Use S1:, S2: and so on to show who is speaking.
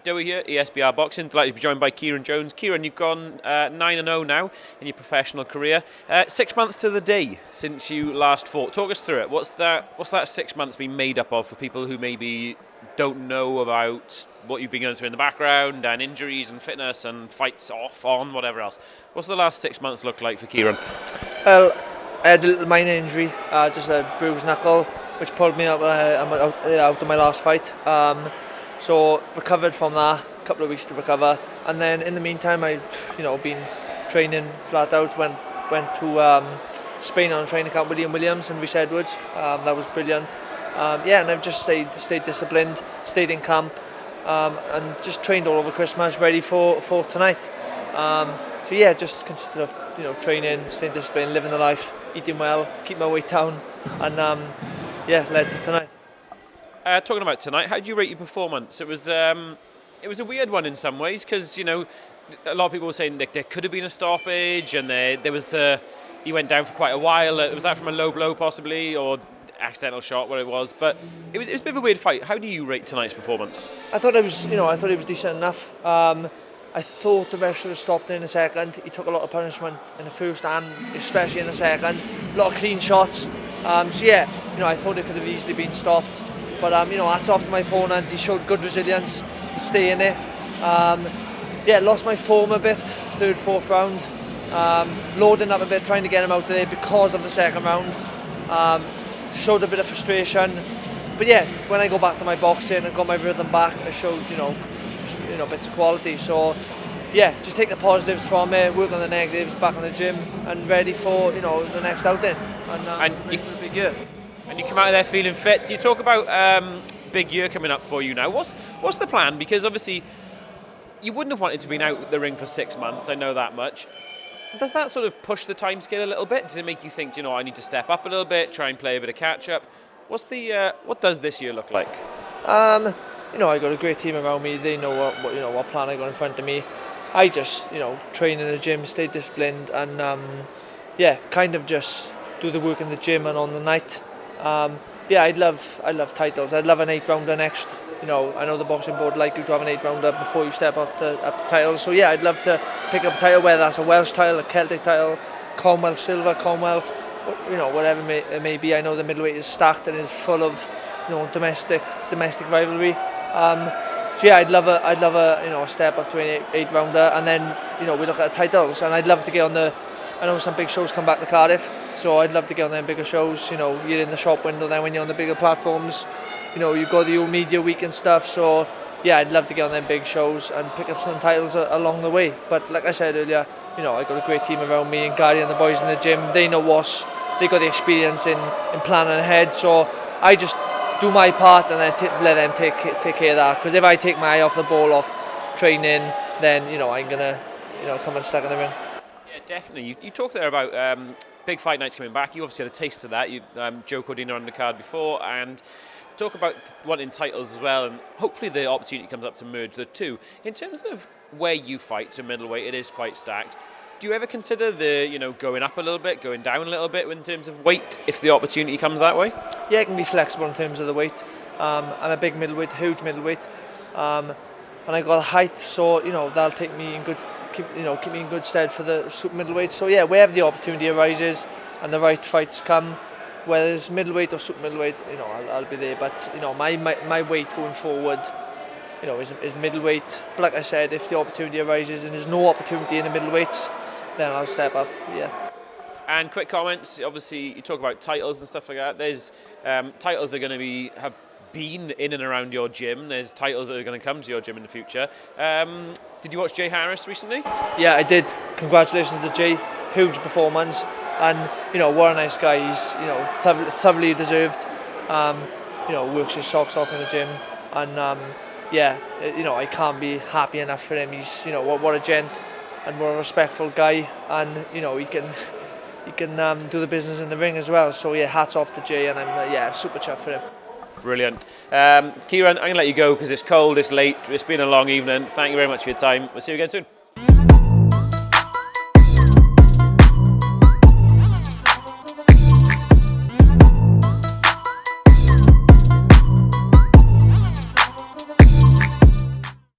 S1: Dowie here, ESBR Boxing. Delighted to be joined by Kyran Jones. Kyran, you've gone 9-0 now in your professional career. 6 months to the day since you last fought. Talk us through it. What's that 6 months been made up of for people who maybe don't know about what you've been going through in the background and injuries and fitness and fights off, on, whatever else? What's the last 6 months look like for Kyran?
S2: Well, I had a little minor injury, just a bruised knuckle, which pulled me out of my last fight. So recovered from that, a couple of weeks to recover, and then in the meantime I've been training flat out. Went to Spain on a training camp with Ian Williams and Rhys Edwards. That was brilliant. And I've just stayed disciplined, stayed in camp, and just trained all over Christmas, ready for tonight. Just consisted of training, staying disciplined, living the life, eating well, keep my weight down, and led to tonight.
S1: Talking about tonight, how did you rate your performance? It was a weird one in some ways because a lot of people were saying that there could have been a stoppage, and there was he went down for quite a while. Was that from a low blow possibly, or accidental shot, what it was? But it was a bit of a weird fight. How do you rate tonight's performance?
S2: I thought it was decent enough. I thought the ref should have stopped in a second. He took a lot of punishment in the first and especially in the second. A lot of clean shots. I thought it could have easily been stopped. But hats off to my opponent. He showed good resilience to stay in it. Lost my form a bit, third, fourth round. Loading up a bit, trying to get him out of there because of the second round. Showed a bit of frustration. But when I go back to my boxing and got my rhythm back, I showed bits of quality. So just take the positives from it, work on the negatives, back on the gym, and ready for the next outing. And ready for a big year.
S1: And you come out of there feeling fit. Do you talk about big year coming up for you now? What's the plan? Because obviously you wouldn't have wanted to be out the ring for 6 months. I know that much. Does that sort of push the timescale a little bit? Does it make you think, I need to step up a little bit, try and play a bit of catch up? What does this year look like?
S2: I got a great team around me. They know what plan I got in front of me. I just train in the gym, stay disciplined, and kind of just do the work in the gym and on the night. I'd love titles. I'd love an 8-rounder next. I know the boxing board like you to have an 8-rounder before you step up to titles. So I'd love to pick up a title, whether that's a Welsh title, a Celtic title, Commonwealth silver, Commonwealth, whatever it may be. I know the middleweight is stacked and is full of domestic rivalry. I'd love a step up to an 8-rounder, and then we look at the titles, and I'd love to get on the. I know some big shows come back to Cardiff, so I'd love to get on them bigger shows. You're in the shop window then when you're on the bigger platforms. You've got the media week and stuff, so I'd love to get on them big shows and pick up some titles along the way. But like I said earlier, I got a great team around me, and Gary and the boys in the gym, they know they got the experience in planning ahead, so I just do my part and then let them take care of that. Because if I take my eye off the ball, off training, then I'm gonna come and stuck in the ring.
S1: Yeah, definitely. You talked there about big fight nights coming back. You obviously had a taste of that. You Joe Cordina on the card before, and talk about wanting titles as well, and hopefully the opportunity comes up to merge the two. In terms of where you fight, so middleweight, it is quite stacked. Do you ever consider going up a little bit, going down a little bit in terms of weight if the opportunity comes that way?
S2: Yeah, it can be flexible in terms of the weight. I'm a big middleweight, huge middleweight, and I got a height, so that'll take me in good. Keep me in good stead for the super middleweight. So wherever the opportunity arises and the right fights come, whether it's middleweight or super middleweight, I'll be there. But my weight going forward, is middleweight. But like I said, if the opportunity arises and there's no opportunity in the middleweights, then I'll step up. Yeah.
S1: And quick comments. Obviously, you talk about titles and stuff like that. There's titles that are going to have been in and around your gym. There's titles that are going to come to your gym in the future. Did you watch Jay Harris recently?
S2: Yeah, I did. Congratulations to Jay. Huge performance, and what a nice guy. He's thoroughly deserved. Works his socks off in the gym, and I can't be happy enough for him. He's what a gent and what a respectful guy, and he can do the business in the ring as well. So hats off to Jay, and I'm super chuffed for him.
S1: Brilliant. Kyran, I'm going to let you go because it's cold, it's late, it's been a long evening. Thank you very much for your time. We'll see you again soon.